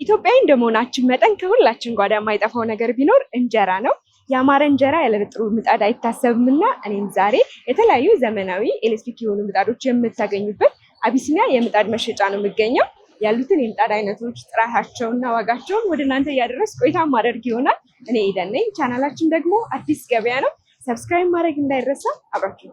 ኢትዮጵያዊ እንደመሆናችን መጠን ከሁላችን ጓዳ የማይጠፋው ነገር ቢኖር እንጀራ ነው። ያማረ እንጀራ ያለ ጥሩ ምጣድ አይታሰብምና እኔም ዛሬ የተለያዩ ዘመናዊ ኤሌክትሪክ የሆኑ ምጣዶች የምታገኙበት አቢሲኒያ የምጣድ መሸጫ ነው የሚገኘው። ያሉትን የምጣድ አይነቶች ጥራታቸውና ዋጋቸውን ወደ እናንተ እያደረስኩ ቆይታ ማድረግ ይሆናል። እኔ ኤደን ነኝ። ቻናላችን ደግሞ አዲስ ገበያ ነው። ሰብስክራይብ ማድረግ እንዳይረሳ። አብራችሁ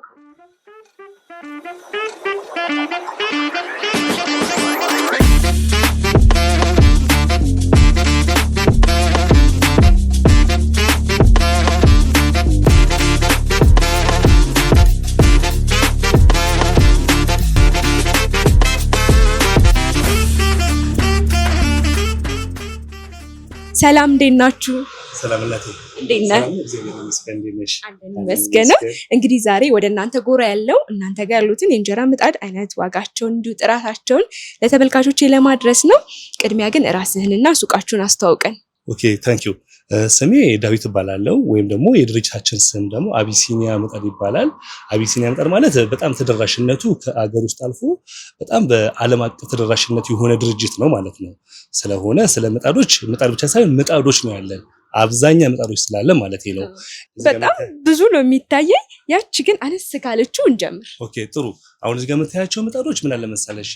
ሰላም እንዴት ናችሁ? ሰላምላቴ እንዴት ነህ? መስገነው። እንግዲህ ዛሬ ወደ እናንተ ጎራ ያለው እናንተ ጋር ያሉትን የእንጀራ ምጣድ አይነት ዋጋቸውን እንዲሁ ጥራታቸውን ለተመልካቾች ለማድረስ ነው። ቅድሚያ ግን ራስህንና ሱቃችሁን አስተዋውቀን። ኦኬ ታንክ ዩ። ስሜ ዳዊት እባላለሁ፣ ወይም ደግሞ የድርጅታችን ስም ደግሞ አቢሲኒያ ምጣድ ይባላል። አቢሲኒያ ምጣድ ማለት በጣም ተደራሽነቱ ከአገር ውስጥ አልፎ በጣም በዓለም አቀፍ ተደራሽነት የሆነ ድርጅት ነው ማለት ነው። ስለሆነ ስለ ምጣዶች ምጣድ ብቻ ሳይሆን ምጣዶች ነው ያለን፣ አብዛኛ ምጣዶች ስላለ ማለት ነው። በጣም ብዙ ነው የሚታየኝ። ያቺ ግን አነስ ካለችው እንጀምር። ኦኬ ጥሩ። አሁን እዚህ ጋር የምታያቸው ምጣዶች ምን አለ መሰለሽ፣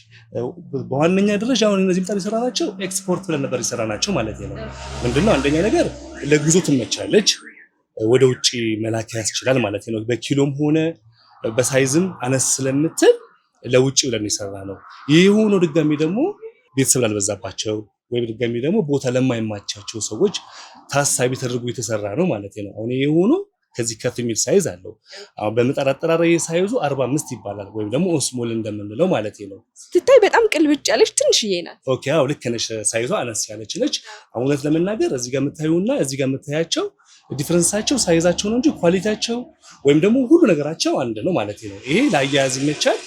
በዋነኛ ደረጃ አሁን እነዚህ ምጣዶች የሰራናቸው ኤክስፖርት ብለን ነበር የሰራናቸው ማለት ነው። ምንድነው አንደኛ ነገር ለጉዞ ትመቻለች፣ ወደ ውጪ መላክ ያስችላል ማለት ነው። በኪሎም ሆነ በሳይዝም አነስ ስለምትል ለውጪ ብለን የሰራነው። ይህ ሆኖ ድጋሚ ደግሞ ቤተሰብ ላልበዛባቸው ወይም ድጋሚ ደግሞ ቦታ ለማይማቻቸው ሰዎች ታሳቢ ተደርጎ የተሰራ ነው ማለት ነው። አሁን ይሄ ሆኖ ከዚህ ከፍ የሚል ሳይዝ አለው። አሁን በምጣድ አጠራር ሳይዙ 45 ይባላል ወይም ደግሞ ኦስሞል እንደምንለው ማለት ነው። ትታይ በጣም ቅልብጭ ያለች ትንሽዬ ናት። ኦኬ አዎ ልክ ነሽ። ሳይዟ አነስ ያለች ነች። አሁን እውነት ለመናገር እዚህ ጋር የምታዩና እዚህ ጋር የምታያቸው ዲፈረንሳቸው ሳይዛቸው ነው እንጂ ኳሊቲያቸው ወይም ደግሞ ሁሉ ነገራቸው አንድ ነው ማለት ነው። ይሄ ለአያያዝ ይመቻል፣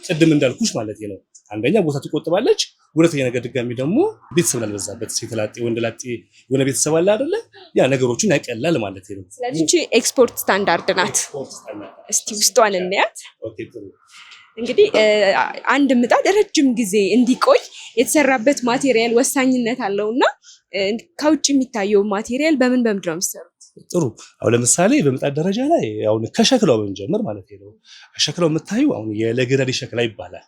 ቅድም እንዳልኩሽ ማለት ነው። አንደኛ ቦታ ትቆጥባለች፣ ሁለተኛ ነገር ድጋሚ ደግሞ ቤተሰብ ላልበዛበት ሴት ላጤ ወንድ ላጤ የሆነ ቤተሰብ አለ አይደለ? ያ ነገሮችን ያቀላል ማለት ነው። ስለዚህ ኤክስፖርት ስታንዳርድ ናት። እስቲ ውስጧን እንያት። ኦኬ ጥሩ። እንግዲህ አንድ ምጣድ ረጅም ጊዜ እንዲቆይ የተሰራበት ማቴሪያል ወሳኝነት አለውና ከውጭ የሚታየው ማቴሪያል በምን ነው የሚሰሩት? ጥሩ። አሁን ለምሳሌ በምጣድ ደረጃ ላይ አሁን ከሸክላው ብንጀምር ማለት ነው። ሸክላው የምታዩ አሁን የለገዳዲ ሸክላ ይባላል።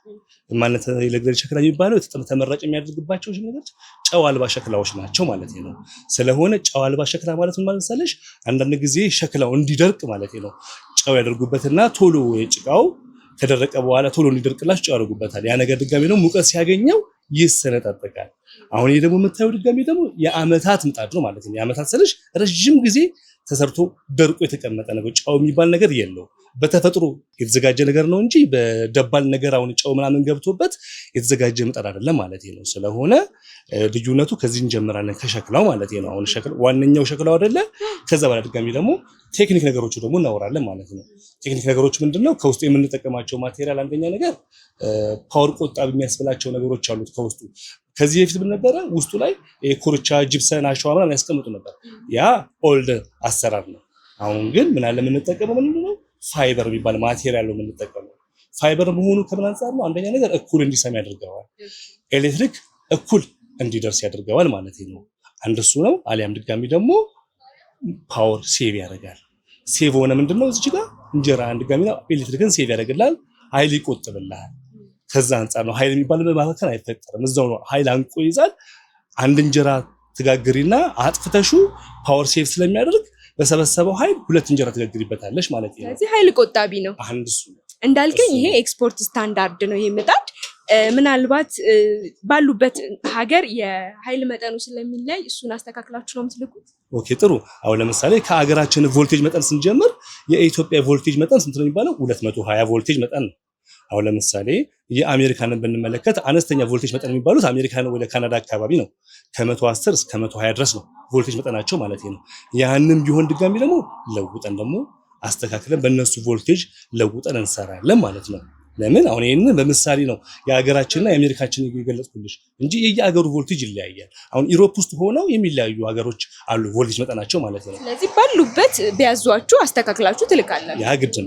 ማለት የለገዳዲ ሸክላ የሚባለው ተመራጭ የሚያደርግባቸው ነገሮች ጨው አልባ ሸክላዎች ናቸው ማለት ነው። ስለሆነ ጨው አልባ ሸክላ ማለት ምን ማለት መሰለሽ፣ አንዳንድ ጊዜ ሸክላው እንዲደርቅ ማለት ነው ጨው ያደርጉበትና ቶሎ ጭቃው ከደረቀ በኋላ ቶሎ እንዲደርቅላችሁ ጨው ያደርጉበታል። ያ ነገር ድጋሚ ደግሞ ሙቀት ሲያገኘው ይሰነጣጠቃል። አሁን ይሄ ደግሞ የምታየው ድጋሚ ደግሞ የአመታት ምጣድ ነው ማለት ነው። የአመታት ስልሽ ረጅም ጊዜ ተሰርቶ ደርቆ የተቀመጠ ነገር ጨው የሚባል ነገር የለው። በተፈጥሮ የተዘጋጀ ነገር ነው እንጂ በደባል ነገር አሁን ጨው ምናምን ገብቶበት የተዘጋጀ ምጣድ አይደለም ማለት ነው። ስለሆነ ልዩነቱ ከዚህ እንጀምራለን፣ ከሸክላው ማለት ነው። አሁን ሸክላው ዋነኛው ሸክላው አይደለ? ከዛ በኋላ ድጋሚ ደግሞ ቴክኒክ ነገሮች ደግሞ እናወራለን ማለት ነው። ቴክኒክ ነገሮች ምንድነው? ከውስጡ የምንጠቀማቸው ማቴሪያል አንደኛ ነገር ፓወር ቆጣቢ የሚያስብላቸው ነገሮች አሉት ከውስጡ። ከዚህ በፊት ምን ነበረ? ውስጡ ላይ ኮርቻ፣ ጂፕሰን፣ አሸዋ ምናምን ያስቀምጡ ነበር። ያ ኦልድ አሰራር ነው። አሁን ግን ምን አለ የምንጠቀመው ምንድነው? ፋይበር የሚባል ማቴሪያል ነው የምንጠቀመው። ፋይበር መሆኑ ከምን አንፃር ነው? አንደኛ ነገር እኩል እንዲሰማ ያደርገዋል፣ ኤሌክትሪክ እኩል እንዲደርስ ያደርገዋል ማለት ነው። አንድ እሱ ነው። አሊያም ድጋሚ ደግሞ ፓወር ሴቭ ያደርጋል። ሴቭ ሆነ ምንድነው? እዚህ ጋር እንጀራ ድጋሚ ነው ኤሌክትሪክን ሴቭ ያደርግላል፣ ኃይል ይቆጥብልሃል። ከዛ አንፃር ነው ኃይል የሚባል በማከል አይፈጠርም። እዛው ነው ኃይል አንቆ ይዛል። አንድ እንጀራ ትጋግሪና አጥፍተሹ ፓወር ሴቭ ስለሚያደርግ በሰበሰበው ኃይል ሁለት እንጀራ ትጋግሪበታለሽ ማለት ነው። ስለዚህ ኃይል ቆጣቢ ነው። አንድ እሱ እንዳልከኝ ይሄ ኤክስፖርት ስታንዳርድ ነው የምጣድ። ምናልባት ባሉበት ሀገር የኃይል መጠኑ ስለሚለይ እሱን አስተካክላችሁ ነው የምትልኩት? ኦኬ ጥሩ። አሁን ለምሳሌ ከሀገራችን ቮልቴጅ መጠን ስንጀምር የኢትዮጵያ ቮልቴጅ መጠን ስንት ነው የሚባለው? 220 ቮልቴጅ መጠን ነው። አሁን ለምሳሌ የአሜሪካንን ብንመለከት አነስተኛ ቮልቴጅ መጠን የሚባሉት አሜሪካን ወደ ካናዳ አካባቢ ነው። ከ110 እስከ 120 ድረስ ነው ቮልቴጅ መጠናቸው ማለት ነው። ያንን ቢሆን ድጋሚ ደግሞ ለውጠን ደግሞ አስተካክለን በእነሱ ቮልቴጅ ለውጠን እንሰራለን ማለት ነው። ለምን አሁን ይሄንን በምሳሌ ነው የሀገራችንና የአሜሪካችን የገለጽኩልሽ እንጂ የየሀገሩ ቮልቴጅ ይለያያል። አሁን ዩሮፕ ውስጥ ሆነው የሚለያዩ ሀገሮች አሉ ቮልቴጅ መጠናቸው ማለት ነው። ስለዚህ ባሉበት ቢያዟችሁ አስተካክላችሁ ትልካላችሁ። ያ ግድ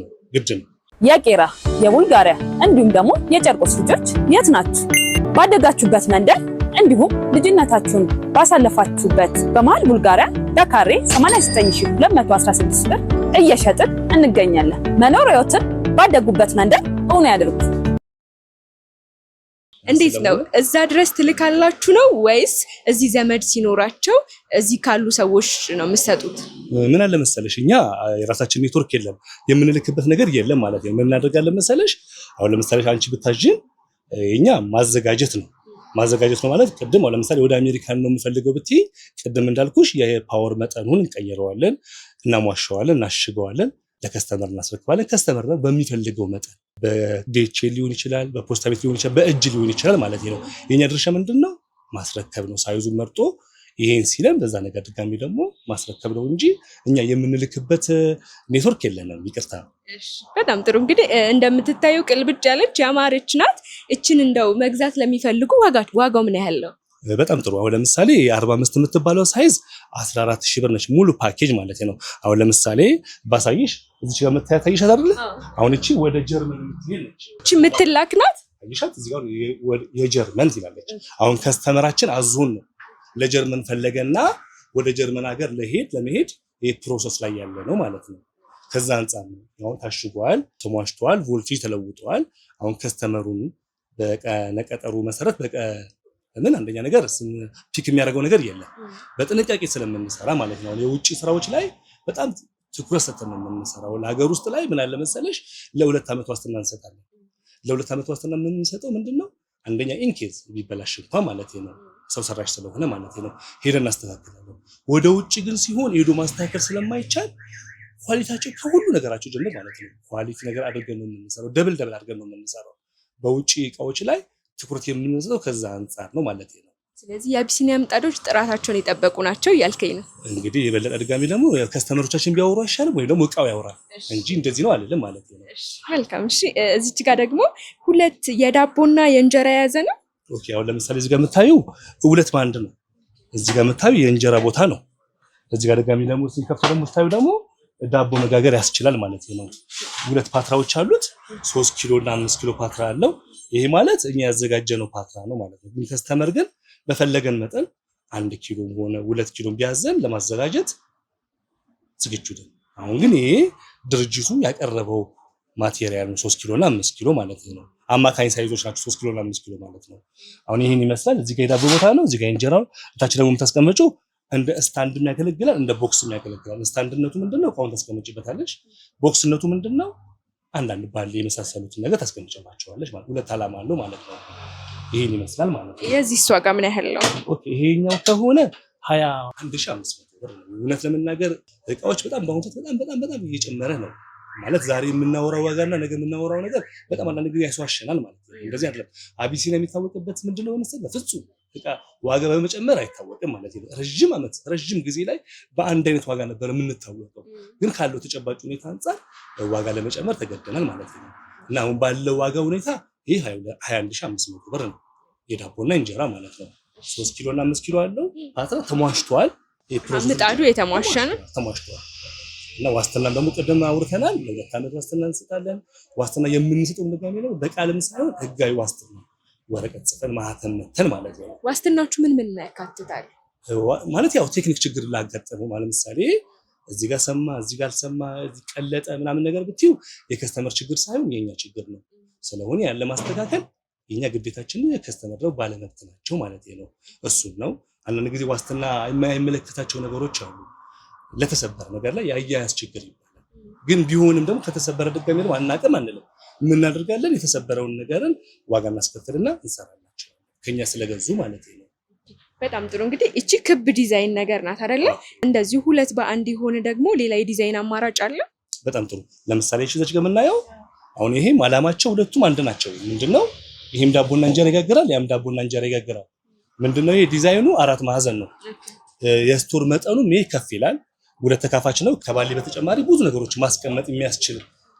ነው። የቄራ የቡልጋሪያ እንዲሁም ደግሞ የጨርቆስ ልጆች የት ናችሁ? ባደጋችሁበት መንደር እንዲሁም ልጅነታችሁን ባሳለፋችሁበት በመሃል ቡልጋሪያ በካሬ 89216 ብር እየሸጥን እንገኛለን። መኖሪያዎትን ባደጉበት መንደር እውን ያድርጉ። እንዴት ነው? እዛ ድረስ ትልካላችሁ ነው ወይስ እዚህ ዘመድ ሲኖራቸው እዚህ ካሉ ሰዎች ነው የምትሰጡት? ምን አለ መሰለሽ እኛ የራሳችን ኔትወርክ የለም፣ የምንልክበት ነገር የለም ማለት ነው። ምን እናደርጋለን መሰለሽ? አሁን ለምሳሌ አንቺ ብታዥን እኛ ማዘጋጀት ነው ማለት ቅድም አሁን ለምሳሌ ወደ አሜሪካን ነው የምፈልገው ብትይ ቅድም እንዳልኩሽ የፓወር መጠኑን እንቀይረዋለን፣ እናሟሸዋለን፣ እናሽገዋለን፣ ለከስተመር እናስረክባለን። ከስተመር ነው በሚፈልገው መጠን በዲኤችኤል ሊሆን ይችላል፣ በፖስታ ቤት ሊሆን ይችላል፣ በእጅ ሊሆን ይችላል ማለት ነው። የኛ ድርሻ ምንድነው? ማስረከብ ነው። ሳይዙን መርጦ ይሄን ሲለን በዛ ነገር ድጋሚ ደግሞ ማስረከብ ነው እንጂ እኛ የምንልክበት ኔትወርክ የለንም። ይቅርታ። በጣም ጥሩ። እንግዲህ እንደምትታየው ቅልብጭ ያለች ያማረች ናት። እችን እንደው መግዛት ለሚፈልጉ ዋጋው ምን ያህል ነው? በጣም ጥሩ። አሁን ለምሳሌ 45 የምትባለው ሳይዝ 14000 ብር ነች፣ ሙሉ ፓኬጅ ማለት ነው። አሁን ለምሳሌ ባሳይሽ እዚህ ጋር መታየት አይደለ? አሁን እቺ ወደ ጀርመን የምትሄድ ነች። እቺ የምትላክ ናት። አይሻት እዚህ ጋር የጀርመን ትላለች። አሁን ከስተመራችን አዞን ነው ለጀርመን ፈለገና ወደ ጀርመን ሀገር ለመሄድ ይሄ ፕሮሰስ ላይ ያለ ነው ማለት ነው። ከዛ አንፃር ነው አሁን ታሽጓል፣ ተሟሽቷል፣ ቮልቴጅ ተለውጧል። አሁን ከስተመሩን በቀጠሩ መሰረት ምን አንደኛ ነገር ፒክ የሚያደርገው ነገር የለም። በጥንቃቄ ስለምንሰራ ማለት ነው። የውጭ ስራዎች ላይ በጣም ትኩረት ሰጥተን ነው የምንሰራው። ለሀገር ውስጥ ላይ ምን አለ መሰለሽ ለ2 ዓመት ዋስትና እንሰጣለን። ለ2 ዓመት ዋስትና የምንሰጠው ምንድነው? አንደኛ ኢንኬዝ ቢበላሽ እንኳን ማለት ነው ሰው ሰራሽ ስለሆነ ማለት ነው ሄደን እናስተካክላለን። ወደ ውጭ ግን ሲሆን ሄዶ ማስተካከል ስለማይቻል ኳሊቲያቸው ከሁሉ ነገራቸው ጀምሮ ማለት ነው ኳሊቲ ነገር አድርገን ነው የምንሰራው። ደብል አድርገን ነው የምንሰራው። በውጭ እቃዎች ላይ ትኩረት የምንሰጠው ከዛ አንፃር ነው ማለት ነው። ስለዚህ የአቢሲኒያ ምጣዶች ጥራታቸውን የጠበቁ ናቸው እያልከኝ ነው። እንግዲህ የበለጠ ድጋሚ ደግሞ ከስተመሮቻችን ቢያወሩ አይሻልም ወይ ደግሞ እቃው ያወራል እንጂ እንደዚህ ነው አይደለም ማለት ነው። መልካም። እሺ፣ እዚች ጋር ደግሞ ሁለት የዳቦና የእንጀራ የያዘ ነው። ኦኬ። አሁን ለምሳሌ እዚህ ጋር የምታዩ ሁለት ባንድ ነው። እዚህ ጋር የምታዩ የእንጀራ ቦታ ነው። እዚህ ጋር ድጋሚ ደግሞ ሲከፈት ደግሞ የምታዩ ደግሞ ዳቦ መጋገር ያስችላል ማለት ነው። ሁለት ፓትራዎች አሉት። 3 ኪሎ እና 5 ኪሎ ፓትራ አለው። ይሄ ማለት እኛ ያዘጋጀነው ፓትራ ነው ማለት ነው። ከስተመር ግን በፈለገን መጠን 1 ኪሎ ሆነ 2 ኪሎ ቢያዘን ለማዘጋጀት ዝግጁ ነን። አሁን ግን ይሄ ድርጅቱ ያቀረበው ማቴሪያል ነው 3 ኪሎ እና 5 ኪሎ ማለት ነው። አማካኝ ሳይዞች ናቸው 3 ኪሎ እና 5 ኪሎ ማለት ነው። አሁን ይሄን ይመስላል። እዚህ ጋር የዳቦ ቦታ ነው። እዚህ ጋር እንጀራው እታች ደግሞ የምታስቀምጪው እንደ ስታንድም ያገለግላል፣ እንደ ቦክስም ያገለግላል። ስታንድነቱ ምንድነው? እቃውን ታስቀምጪበታለሽ። ቦክስነቱ ምንድነው? አንዳንድ ባለ የመሳሰሉትን ነገር ታስቀምጪባቸዋለሽ ማለት ሁለት ዓላማ አለው ማለት ነው። ይሄን ይመስላል ማለት ነው። የዚህ ዋጋ ምን ያህል ነው? ኦኬ፣ ይሄኛው ከሆነ 21500 ብር ነው። እውነት ለመናገር እቃዎች በጣም በአሁኑ ሰዓት በጣም እየጨመረ ነው ማለት ዛሬ የምናወራው ዋጋና ነገ የምናወራው ነገር በጣም አንዳንድ ጊዜ ያስዋሸናል ማለት ነው። እንደዚህ አይደለም። አቢሲኒያ የሚታወቅበት ምንድነው መሰለህ? ፍጹም እቃ ዋጋ በመጨመር አይታወቅም ማለት ነው። ረጅም ጊዜ ላይ በአንድ አይነት ዋጋ ነበር የምንታወቀው፣ ግን ካለው ተጨባጭ ሁኔታ አንፃር ዋጋ ለመጨመር ተገደናል ማለት ነው። እና አሁን ባለው ዋጋ ሁኔታ ይሄ 21500 ብር ነው የዳቦና እንጀራ ማለት ነው። 3 ኪሎ እና 5 ኪሎ አለው ፓትራ ተሟሽቷል። ምጣዱ የተሟሸ ነው ተሟሽቷል። እና ዋስትና ደግሞ ቅድም አውርተናል። ለ2 ዓመት ዋስትና እንሰጣለን። ዋስትና የምንሰጠው እንደጋሚ ነው በቃልም ሳይሆን ህጋዊ ዋስትና ወረቀት ጽፈን ማህተም መተን ማለት ነው። ዋስትናችሁ ምን ያካትታል? ማለት ያው ቴክኒክ ችግር ላጋጠመው ማለት ምሳሌ እዚህ ጋር ሰማ እዚህ ጋር አልሰማ እዚህ ቀለጠ ምናምን ነገር ብትዩ የከስተመር ችግር ሳይሆን የኛ ችግር ነው። ስለሆነ ያለ ማስተካከል የኛ ግዴታችን ነው። የከስተመር ነው ባለመብት ናቸው ማለት ነው። እሱን ነው። አንዳንድ ጊዜ ዋስትና የማይመለከታቸው ነገሮች አሉ። ለተሰበረ ነገር ላይ ያያያዝ ችግር ይባላል። ግን ቢሆንም ደግሞ ከተሰበረ ድጋሚ ነው አናውቅም አንልም። ምን እናደርጋለን? የተሰበረውን ነገርን ዋጋ እናስከፍልና እንሰራላቸው ከኛ ስለገዙ ማለት ነው። በጣም ጥሩ። እንግዲህ እቺ ክብ ዲዛይን ነገር ናት አይደለ? እንደዚህ ሁለት በአንድ የሆነ ደግሞ ሌላ የዲዛይን አማራጭ አለ። በጣም ጥሩ። ለምሳሌ እሺ ጋር የምናየው አሁን ይሄም አላማቸው ሁለቱም አንድ ናቸው። ምንድነው? ይሄም ዳቦና እንጀራ ይጋግራል፣ ያም ዳቦና እንጀራ ይጋግራል። ምንድነው? ይሄ ዲዛይኑ 4 ማዕዘን ነው። የስቶር መጠኑ ይሄ ከፍ ይላል። ሁለት ተካፋች ነው። ከባሊ በተጨማሪ ብዙ ነገሮች ማስቀመጥ የሚያስችል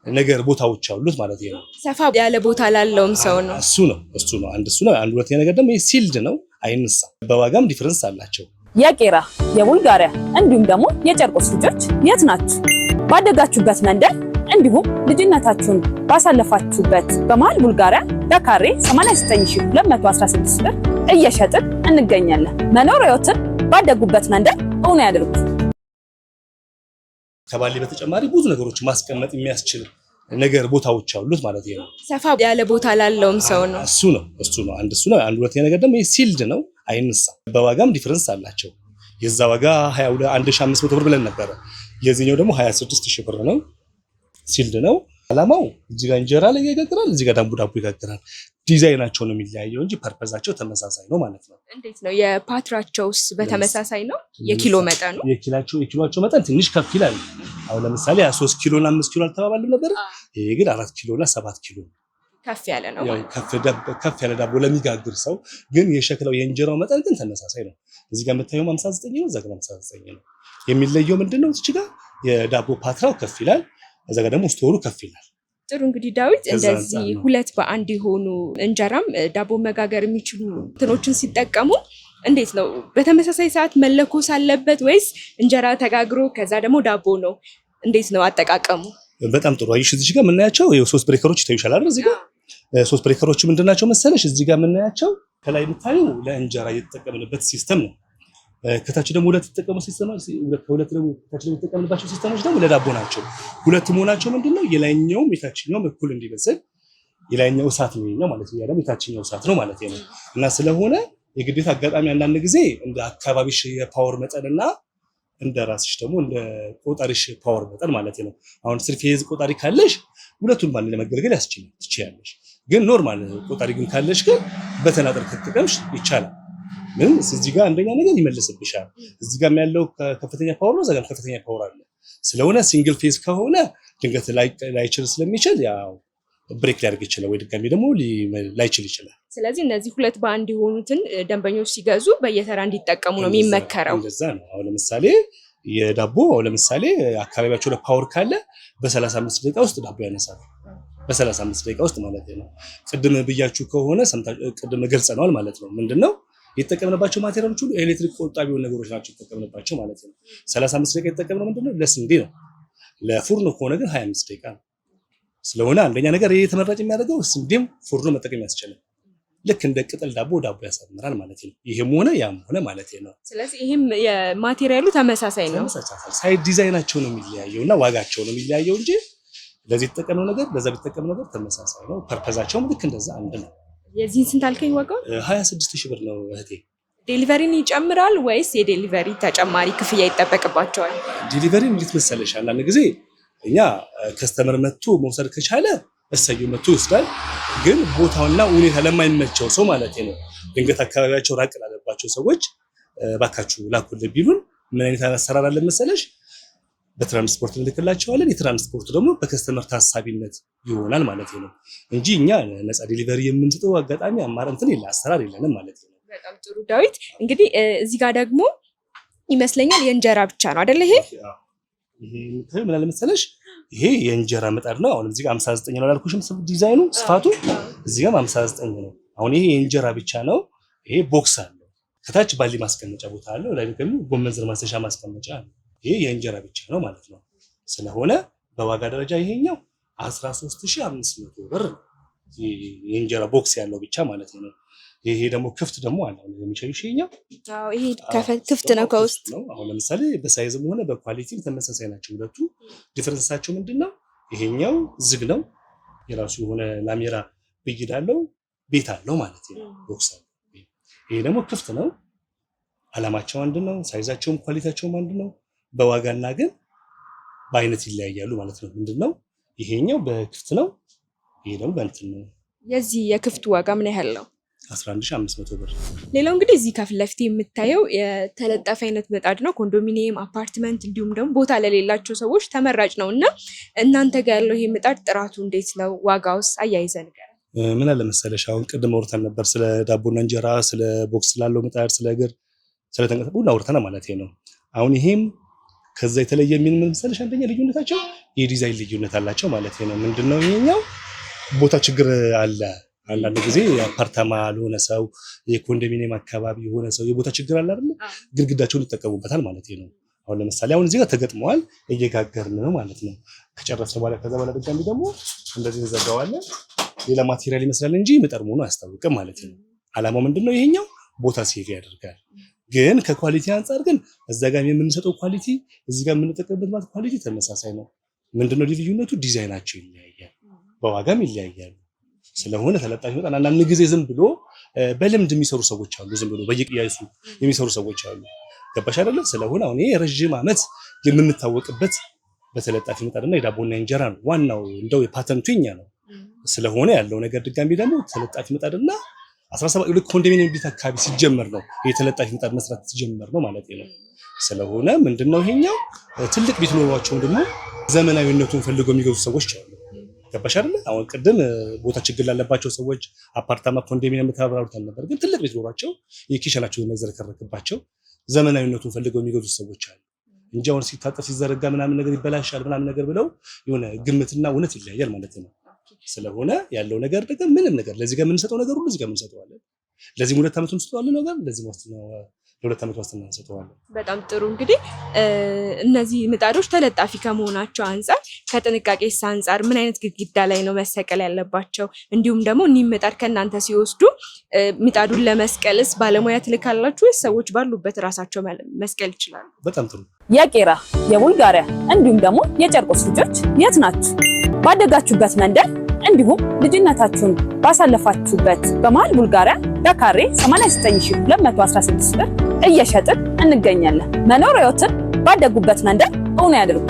ነገር ቦታዎች አሉት ማለት ነው። ሰፋ ያለ ቦታ ላለውም ሰው ነው። እሱ ነው አንድ እሱ ነው። አንድ ሁለተኛ ነገር ደግሞ ሲልድ ነው፣ አይነሳ። በዋጋም ዲፈረንስ አላቸው። የቄራ የቡልጋሪያ እንዲሁም ደግሞ የጨርቆስ ልጆች የት ናችሁ? ባደጋችሁበት መንደር እንዲሁም ልጅነታችሁን ባሳለፋችሁበት በመሃል ቡልጋሪያ በካሬ 89216 ብር እየሸጥን እንገኛለን። መኖሪያዎትን ባደጉበት መንደር እውን ያድርጉ። ከባሌ በተጨማሪ ብዙ ነገሮች ማስቀመጥ የሚያስችል ነገር ቦታዎች አሉት ማለት ነው። ሰፋ ያለ ቦታ ላለውም ሰው ነው። እሱ ነው አንድ ሁለተኛ ነገር ደግሞ ሲልድ ነው፣ አይነሳም። በዋጋም ዲፈረንስ አላቸው። የዛ ዋጋ 21500 ብር ብለን ነበረ። የዚህኛው ደግሞ 26000 ብር ነው። ሲልድ ነው። አላማው እዚህ ጋር እንጀራ ላይ ይጋግራል፣ እዚህ ጋር ዳቦ ይጋግራል። ዲዛይናቸው ነው የሚለያየው እንጂ ፐርፐዛቸው ተመሳሳይ ነው ማለት ነው። እንዴት ነው የፓትራቸውስ? በተመሳሳይ ነው? የኪሎ መጠኑ የኪሎቸው መጠን ትንሽ ከፍ ይላል። አሁን ለምሳሌ 3 ኪሎ እና 5 ኪሎ አልተባባልንም ነበር? ይሄ ግን 4 ኪሎ እና 7 ኪሎ ከፍ ያለ ነው። ከፍ ያለ ዳቦ ለሚጋግር ሰው ግን የሸክላው የእንጀራው መጠን ግን ተመሳሳይ ነው። እዚህ ጋር የምታየው 59 ነው፣ እዛ ጋር 59 ነው። የሚለየው ምንድነው? እዚህ ጋር የዳቦ ፓትራው ከፍ ይላል፣ እዛ ጋር ደግሞ ስቶሩ ከፍ ይላል። ጥሩ እንግዲህ ዳዊት፣ እንደዚህ ሁለት በአንድ የሆኑ እንጀራም ዳቦ መጋገር የሚችሉ እንትኖችን ሲጠቀሙ እንዴት ነው? በተመሳሳይ ሰዓት መለኮስ አለበት ወይስ እንጀራ ተጋግሮ ከዛ ደግሞ ዳቦ ነው? እንዴት ነው አጠቃቀሙ? በጣም ጥሩ። አይሽ እዚህ ጋር የምናያቸው የሶስት ብሬከሮች ይታዩሻል አይደል? እዚህ ጋር ሶስት ብሬከሮች ምንድናቸው መሰለሽ? እዚህ ጋር የምናያቸው ከላይ የምታዩ ለእንጀራ እየተጠቀምንበት ሲስተም ነው። ከታች ደግሞ ሁለት ተጠቀሙ ሲስተሞች፣ ከሁለት ደግሞ ከታች ደግሞ የተጠቀምንባቸው ሲስተሞች ደግሞ ለዳቦ ናቸው። ሁለት መሆናቸው ምንድነው? የላይኛውም የታችኛውም እኩል እንዲበስል የላይኛው እሳት ነው የኛው ማለት ነው፣ ያ ደግሞ የታችኛው እሳት ነው ማለት ነው። እና ስለሆነ የግዴታ አጋጣሚ አንዳንድ ጊዜ እንደ አካባቢሽ የፓወር መጠንና እንደ ራስሽ ደግሞ እንደ ቆጣሪሽ ፓወር መጠን ማለት ነው። አሁን ስልፍ የዝ ቆጣሪ ካለሽ ሁለቱን ባንድ ለመገልገል ትችያለሽ። ግን ኖርማል ቆጣሪ ግን ካለሽ ግን በተናጠል ከተጠቀምሽ ይቻላል። ምን እዚህ ጋር አንደኛ ነገር ይመልስብሻል። እዚህ ጋር ያለው ከፍተኛ ፓወር ነው፣ እዛ ጋር ከፍተኛ ፓወር አለ። ስለሆነ ሲንግል ፌዝ ከሆነ ድንገት ላይችል ስለሚችል ያው ብሬክ ሊያደርግ ይችላል፣ ወይ ድጋሚ ደግሞ ላይችል ይችላል። ስለዚህ እነዚህ ሁለት በአንድ የሆኑትን ደንበኞች ሲገዙ በየተራ እንዲጠቀሙ ነው የሚመከረው። እንደዛ ነው። አሁን ለምሳሌ የዳቦ ለምሳሌ አካባቢያቸው ለፓወር ካለ በ35 ደቂቃ ውስጥ ዳቦ ያነሳል። በ35 ደቂቃ ውስጥ ማለት ነው። ቅድም ብያችሁ ከሆነ ቅድም ገልጸናል ማለት ነው። ምንድነው የተጠቀምንባቸው ማቴሪያሎች ሁሉ ኤሌክትሪክ ቆጣቢ የሆኑ ነገሮች ናቸው የተጠቀምንባቸው ማለት ነው። 35 ደቂቃ የተጠቀምነው ምንድነው ለስንዴ ነው። ለፉርኖ ከሆነ ግን 25 ደቂቃ ነው። ስለሆነ አንደኛ ነገር ይሄ ተመራጭ የሚያደርገው ስንዴም ፉርኖ መጠቀም ያስችላል። ልክ እንደ ቅጠል ዳቦ ያሳምራል ማለት ነው። ይሄም ሆነ ያም ሆነ ማለት ነው። ስለዚህ ይሄም የማቴሪያሉ ተመሳሳይ ነው። ሳይድ ዲዛይናቸው ነው የሚለያየውና ዋጋቸው ነው የሚለያየው እንጂ ለዚህ የተጠቀምነው ነገር ለዛ የተጠቀምነው ነገር ተመሳሳይ ነው። ፐርፐዛቸውም ልክ እንደዛ አንድ ነው። የዚህን ስንት አልከኝ ዋጋው? 26000 ብር ነው እህቴ። ዴሊቨሪን ይጨምራል ወይስ የዴሊቨሪ ተጨማሪ ክፍያ ይጠበቅባቸዋል? ዴሊቨሪ እንዴት መሰለሽ፣ አንዳንድ ጊዜ እኛ ከስተመር መጥቶ መውሰድ ከቻለ እሰየው መጥቶ ይወስዳል። ግን ቦታውና ሁኔታ ለማይመቸው ሰው ማለት ነው፣ ድንገት አካባቢያቸው ራቅ ላለባቸው ሰዎች ባካችሁ ላኩልኝ ቢሉን ምን አይነት አሰራር አለ መሰለሽ? በትራንስፖርት እንልክላቸዋለን። የትራንስፖርት ደግሞ በከስተመር ታሳቢነት ይሆናል ማለት ነው እንጂ እኛ ነፃ ዴሊቨሪ የምንሰጠው አጋጣሚ አማራጭ አሰራር የለንም ማለት ነው። በጣም ጥሩ ዳዊት። እንግዲህ እዚህ ጋር ደግሞ ይመስለኛል የእንጀራ ብቻ ነው አይደል? ይሄ ምን አለ መሰለሽ፣ ይሄ የእንጀራ ምጣድ ነው። አሁን እዚህ ጋር 59 ነው አላልኩሽም? ዲዛይኑ ስፋቱ እዚህ ጋር 59 ነው። አሁን ይሄ የእንጀራ ብቻ ነው። ይሄ ቦክስ አለው፣ ከታች ባሊ ማስቀመጫ ቦታ አለው፣ ላይ ደግሞ ጎመን ዘር ማሰሻ ማስቀመጫ አለው። ይሄ የእንጀራ ብቻ ነው ማለት ነው። ስለሆነ በዋጋ ደረጃ ይሄኛው 13500 ብር የእንጀራ ቦክስ ያለው ብቻ ማለት ነው። ይሄ ደግሞ ክፍት ደግሞ አለ የሚሸይሽ ይሄኛው። አዎ ይሄ ክፍት ነው ከውስጥ ነው። አሁን ለምሳሌ በሳይዝም ሆነ በኳሊቲም ተመሳሳይ ናቸው ሁለቱ። ዲፈረንሳቸው ምንድነው? ይሄኛው ዝግ ነው፣ የራሱ የሆነ ላሜራ ብይድ አለው፣ ቤት አለው ማለት ነው። ቦክስ አለው። ይሄ ደግሞ ክፍት ነው። አላማቸው አንድ ነው፣ ሳይዛቸውም ኳሊቲያቸውም አንድ ነው። በዋጋና ግን በአይነት ይለያያሉ ማለት ነው። ምንድነው? ይሄኛው በክፍት ነው፣ ይሄ ደግሞ በእንትን ነው። የዚህ የክፍቱ ዋጋ ምን ያህል ነው? 11500 ብር። ሌላው እንግዲህ እዚህ ከፊት ለፊት የምታየው የተለጠፈ አይነት ምጣድ ነው። ኮንዶሚኒየም፣ አፓርትመንት እንዲሁም ደግሞ ቦታ ለሌላቸው ሰዎች ተመራጭ ነው እና እናንተ ጋር ያለው ይሄ ምጣድ ጥራቱ እንዴት ነው? ዋጋውስ አያይዘን ጋር ምን አለ መሰለሽ፣ አሁን ቅድም አውርተን ነበር ስለ ዳቦና እንጀራ፣ ስለ ቦክስ ስላለው ምጣድ፣ ስለ እግር፣ ስለ ተንቀጠቀጡ አውርተናል ማለት ነው። አሁን ይሄም ከዛ የተለየ ምን መሰለሽ፣ አንደኛ ልዩነታቸው የዲዛይን ልዩነት አላቸው ማለት ነው። ምንድነው? ይሄኛው ቦታ ችግር አለ። አንዳንድ ጊዜ አፓርታማ ለሆነ ሰው፣ የኮንዶሚኒየም አካባቢ የሆነ ሰው የቦታ ችግር አለ አይደል? ግድግዳቸውን ይጠቀሙበታል ማለት ነው። አሁን ለምሳሌ አሁን እዚህ ጋር ተገጥመዋል፣ እየጋገርን ነው ማለት ነው። ከጨረስን በኋላ ከዛ በኋላ ድጋሚ ደግሞ እንደዚህ እንዘጋዋለን። ሌላ ማቴሪያል ይመስላል እንጂ ምጣድ መሆኑ አያስታውቅም ማለት ነው። አላማው ምንድነው? ይሄኛው ቦታ ሴቭ ያደርጋል። ግን ከኳሊቲ አንጻር ግን እዛ ጋር የምንሰጠው ኳሊቲ እዚህ ጋር የምንጠቀምበት ማለት ኳሊቲ ተመሳሳይ ነው። ምንድነው ልዩነቱ? ዲዛይናቸው ይለያያል፣ በዋጋም ይለያያሉ። ስለሆነ ተለጣፊ መጣን አንዳንድ ጊዜ ዝም ብሎ በልምድ የሚሰሩ ሰዎች አሉ፣ ዝም ብሎ በየቅያሱ የሚሰሩ ሰዎች አሉ። ገባሽ አይደለ? ስለሆነ አሁን ይሄ ረጅም ዓመት የምንታወቅበት በተለጣፊ ምጣድና የዳቦና እንጀራ ነው። ዋናው እንደው የፓተንቱ የኛ ነው። ስለሆነ ያለው ነገር ድጋሚ ደግሞ ተለጣፊ ምጣድና 17 ልክ ኮንዶሚኒየም ቤት አካባቢ ሲጀመር ነው የተለጣፊ ምጣድ መስራት ሲጀመር ነው ማለት ነው። ስለሆነ ምንድነው ይሄኛው ትልቅ ቤት ኖሯቸው ደግሞ ዘመናዊነቱን ፈልገው የሚገዙ ሰዎች አሉ። ገባሽ አይደለ? አሁን ቅድም ቦታ ችግር ላለባቸው ሰዎች አፓርታማ ኮንዶሚኒየም ተባብራሩት ነበር። ግን ትልቅ ቤት ኖሯቸው የኪሽናቸው የማይዘረከረክባቸው ዘመናዊነቱን ፈልገው የሚገዙ ሰዎች አሉ እንጂ አሁን ሲታጠፍ ሲዘረጋ ምናምን ነገር ይበላሻል ምናምን ነገር ብለው የሆነ ግምትና እውነት ይለያያል ማለት ነው። ስለሆነ ያለው ነገር ደግሞ ምንም ነገር ለዚህ ጋር የምንሰጠው ነገር ሁሉ እዚህ ጋር እንሰጠዋለን። ለዚህም 2 ዓመት እንሰጠዋለን ነገር ለዚህም ዋስትና ለ2 ዓመት ዋስትና እንሰጠዋለን። በጣም ጥሩ። እንግዲህ እነዚህ ምጣዶች ተለጣፊ ከመሆናቸው አንፃር ከጥንቃቄስ አንፃር ምን አይነት ግድግዳ ላይ ነው መሰቀል ያለባቸው? እንዲሁም ደግሞ እኒህ ምጣድ ከእናንተ ሲወስዱ ምጣዱን ለመስቀልስ ባለሙያ ትልካላችሁ ወይስ ሰዎች ባሉበት ራሳቸው መስቀል ይችላሉ? በጣም ጥሩ። የቄራ የቡልጋሪያ እንዲሁም ደግሞ የጨርቆስ ልጆች የት ናችሁ? ባደጋችሁበት መንደር እንዲሁም ልጅነታችሁን ባሳለፋችሁበት በመሃል ቡልጋሪያ በካሬ 89216 ብር እየሸጥን እንገኛለን። መኖሪያዎትን ባደጉበት መንደር እውን ያድርጉ።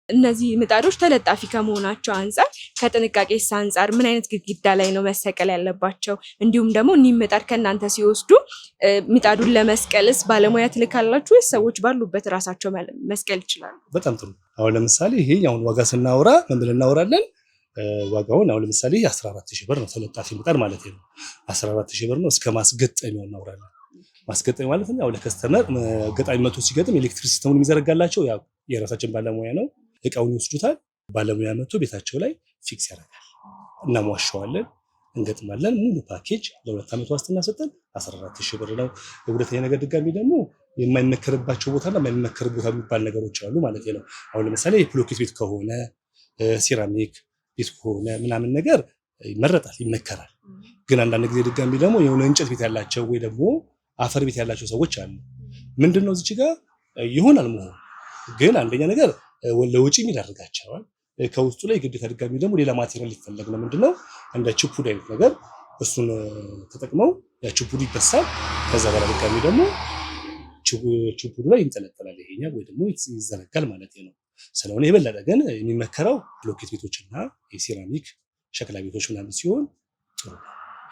እነዚህ ምጣዶች ተለጣፊ ከመሆናቸው አንፃር ከጥንቃቄስ አንፃር ምን አይነት ግድግዳ ላይ ነው መሰቀል ያለባቸው? እንዲሁም ደግሞ እኒህ ምጣድ ከእናንተ ሲወስዱ ምጣዱን ለመስቀልስ ባለሙያ ትልካላችሁ ወይስ ሰዎች ባሉበት ራሳቸው መስቀል ይችላሉ? በጣም ጥሩ። አሁን ለምሳሌ ይሄ አሁን ዋጋ ስናወራ ምን ብለን እናወራለን? ዋጋውን አሁን ለምሳሌ 14000 ብር ነው ተለጣፊ ምጣድ ማለት ነው። 14000 ብር ነው። እስከ ማስገጠሚያው እናወራለን። ማስገጠሚያው ማለት ነው ያው ለከስተመር ገጣሚ መቶ ሲገጥም ኤሌክትሪክ ሲስተሙን የሚዘረጋላቸው ያው የራሳችን ባለሙያ ነው። እቃውን ይወስዱታል። ባለሙያ መቶ ቤታቸው ላይ ፊክስ ያደርጋል። እናሟሸዋለን፣ እንገጥማለን። ሙሉ ፓኬጅ ለ2 ዓመት ዋስትና ሰጠን 14000 ብር ነው። የሁለተኛ ነገር ድጋሚ ደግሞ የማይመከርባቸው ቦታና የማይመከር ቦታ የሚባል ነገሮች አሉ ማለት ነው። አሁን ለምሳሌ የብሎኬት ቤት ከሆነ ሴራሚክ ቤት ከሆነ ምናምን ነገር ይመረጣል፣ ይመከራል። ግን አንዳንድ ጊዜ ድጋሚ ደግሞ የሆነ እንጨት ቤት ያላቸው ወይ ደግሞ አፈር ቤት ያላቸው ሰዎች አሉ። ምንድነው እዚች ጋር ይሆናል መሆን ግን አንደኛ ነገር ለውጪ ይዳርጋቸዋል። ከውስጡ ላይ ግዴታ ድጋሚ ደግሞ ሌላ ማቴሪያል ሊፈለግ ነው። ምንድነው እንደ ችፑድ አይነት ነገር እሱን ተጠቅመው ያ ችፑድ ይበሳል። ከዛ በኋላ ድጋሚ ደግሞ ችፑዱ ላይ ይንጠለጠላል። ይሄኛው ወይ ደግሞ ይዘረጋል ማለት ነው። ስለሆነ የበለጠ ግን የሚመከረው ብሎኬት ቤቶችና የሴራሚክ ሸክላ ቤቶች ምናምን ሲሆን ጥሩ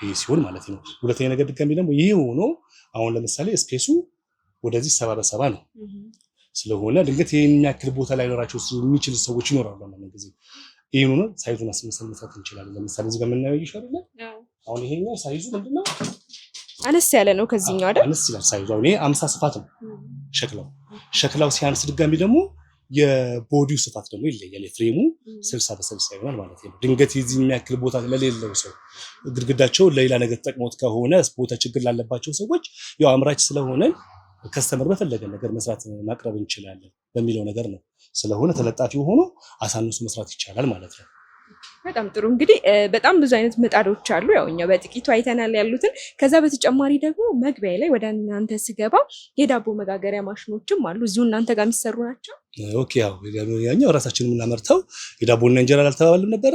ይሄ ሲሆን ማለት ነው። ሁለተኛ ነገር ድጋሚ ደግሞ ይሄ ሆኖ አሁን ለምሳሌ ስፔሱ ወደዚህ 70 በ70 ነው። ስለሆነ ድንገት ይሄን የሚያክል ቦታ ላይ ኖራቸው የሚችል ሰዎች ይኖራሉ። ማለት ጊዜ ይሄን ሆኖ ሳይዙን አስመሰል መስራት እንችላለን። ለምሳሌ እዚህ ጋር የምናየው ይሻላል። አሁን ይሄኛው ሳይዙ ምንድነው አነስ ያለ ነው ከዚህኛው አይደል? አነስ ይላል ሳይዙ። አሁን ይሄ 50 ስፋት ነው ሸክላው ሲያንስ ድጋሚ ደግሞ የቦዲው ስፋት ደግሞ ይለያል። የፍሬሙ 60 በ60 ይሆናል ማለት ነው። ድንገት የዚህ የሚያክል ቦታ ለሌለው ሰው ግድግዳቸው ለሌላ ነገር ተጠቅመውት ከሆነ ቦታ ችግር ላለባቸው ሰዎች ያው አምራች ስለሆነ ከስተመር በፈለገ ነገር መስራት ማቅረብ እንችላለን በሚለው ነገር ነው። ስለሆነ ተለጣፊው ሆኖ አሳንሱ መስራት ይቻላል ማለት ነው። በጣም ጥሩ። እንግዲህ በጣም ብዙ አይነት ምጣዶች አሉ። ያው እኛ በጥቂቱ አይተናል ያሉትን። ከዛ በተጨማሪ ደግሞ መግቢያ ላይ ወደ እናንተ ስገባ የዳቦ መጋገሪያ ማሽኖችም አሉ። እዚሁ እናንተ ጋር የሚሰሩ ናቸው? ኦኬ። ያው ራሳችን የምናመርተው የዳቦና እንጀራ አልተባባልም ነበረ?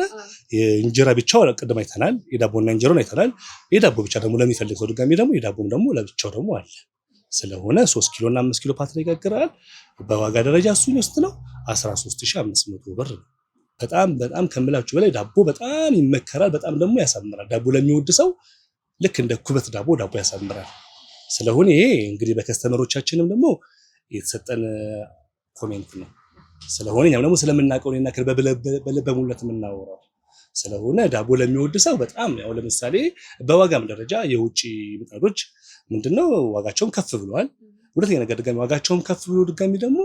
እንጀራ ብቻው ቅድም አይተናል፣ የዳቦና እንጀራውን አይተናል። የዳቦ ብቻ ደግሞ ለሚፈልግ ሰው ድጋሚ ደግሞ የዳቦም ደግሞ ለብቻው ደግሞ አለ። ስለሆነ 3 ኪሎ እና 5 ኪሎ ፓትራ ይጋግራል። በዋጋ ደረጃ እሱ ውስጥ ነው 13500 ብር ነው። በጣም ከምላችሁ በላይ ዳቦ በጣም ይመከራል። በጣም ደግሞ ያሳምራል። ዳቦ ለሚወድ ሰው ልክ እንደ ኩበት ዳቦ ያሳምራል። ስለሆነ ይሄ እንግዲህ በከስተመሮቻችንም ደግሞ የተሰጠን ኮሜንት ነው። ስለሆነ እኛም ደግሞ ስለምናውቀው እና በልበ ሙሉነት የምናወራው ስለሆነ ዳቦ ለሚወድ ሰው በጣም ያው ለምሳሌ በዋጋም ደረጃ የውጭ ምጣዶች ምንድነው ዋጋቸውም ከፍ ብለዋል። ሁለተኛ ነገር ድጋሚ ዋጋቸውም ከፍ ብሎ ድጋሚ ደግሞ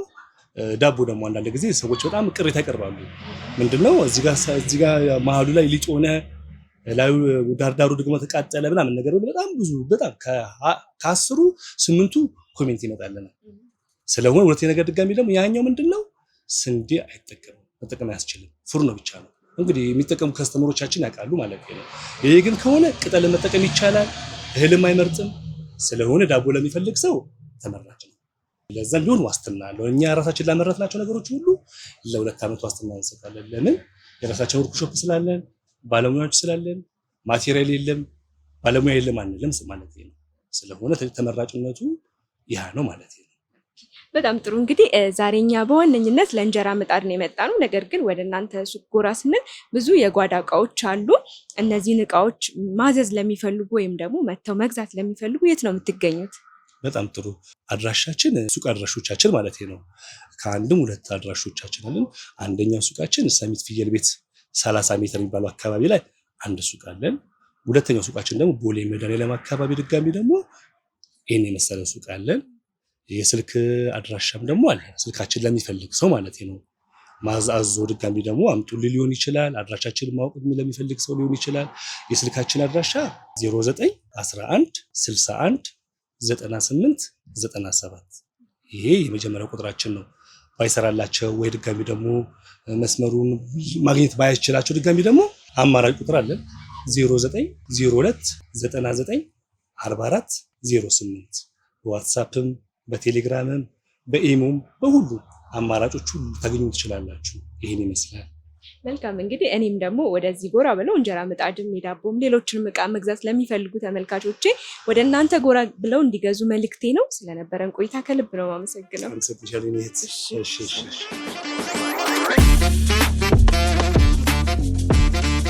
ዳቦ ደግሞ አንዳንድ ጊዜ ሰዎች በጣም ቅሬታ ያቀርባሉ። ምንድነው እዚህ ጋር መሀሉ ላይ ሊጥ ሆነ ላዩ ዳርዳሩ ደግሞ ተቃጠለ ምናምን ነገር በጣም ከ10 8ቱ ኮሜንት ይመጣልናል። ስለሆነ ሁለተኛ ነገር ድጋሚ ደግሞ ያኛው ምንድነው ስንዴ አይጠቀምም፣ መጠቀም አያስችልም፣ ፉርኖ ብቻ ነው። እንግዲህ የሚጠቀሙ ከስተመሮቻችን ያውቃሉ ማለት ነው። ይሄ ግን ከሆነ ቅጠል መጠቀም ይቻላል። እህልም አይመርጥም። ስለሆነ ዳቦ ለሚፈልግ ሰው ተመራጭ ነው። ለዛም ቢሆን ዋስትና አለው። እኛ ራሳችን ላመረትናቸው ነገሮች ሁሉ ለ2 ዓመት ዋስትና እንሰጣለን። ለምን? የራሳችን ወርክሾፕ ስላለን፣ ባለሙያዎች ስላለን፣ ማቴሪያል የለም ባለሙያ የለም አንልም ማለት ነው። ስለሆነ ተመራጭነቱ ያ ነው ማለት ነው። በጣም ጥሩ። እንግዲህ ዛሬኛ በዋነኝነት ለእንጀራ ምጣድ ነው የመጣ ነው። ነገር ግን ወደ እናንተ ሱቅ ጎራ ስንል ብዙ የጓዳ እቃዎች አሉ። እነዚህን እቃዎች ማዘዝ ለሚፈልጉ ወይም ደግሞ መጥተው መግዛት ለሚፈልጉ የት ነው የምትገኙት? በጣም ጥሩ። አድራሻችን ሱቅ አድራሾቻችን ማለት ነው ከአንድም 2 አድራሾቻችን አለን። አንደኛው ሱቃችን ሰሚት ፍየል ቤት 30 ሜትር የሚባለው አካባቢ ላይ አንድ ሱቅ አለን። ሁለተኛው ሱቃችን ደግሞ ቦሌ መድኃኒዓለም አካባቢ ድጋሚ ደግሞ ይሄን የመሰለ ሱቅ አለን። የስልክ አድራሻም ደግሞ አለ። ስልካችን ለሚፈልግ ሰው ማለት ነው ማዛዞ ድጋሚ ደግሞ አምጡልኝ ሊሆን ይችላል። አድራሻችንን ማወቅ ለሚፈልግ ሰው ሊሆን ይችላል። የስልካችን አድራሻ 0911 61 98 97 ይሄ የመጀመሪያው ቁጥራችን ነው። ባይሰራላቸው ወይ ድጋሚ ደግሞ መስመሩን ማግኘት ባይችላቸው ድጋሚ ደግሞ አማራጭ ቁጥር አለን 0902 99 44 08 በዋትስአፕም በቴሌግራምም በኢሞም በሁሉ አማራጮች ሁሉ ታገኙ ትችላላችሁ። ይሄን ይመስላል። መልካም። እንግዲህ እኔም ደግሞ ወደዚህ ጎራ ብለው እንጀራ ምጣድም የዳቦም ሌሎችንም እቃ መግዛት ለሚፈልጉ ተመልካቾቼ ወደ እናንተ ጎራ ብለው እንዲገዙ መልእክቴ ነው። ስለነበረን ቆይታ ከልብ ነው የማመሰግነው።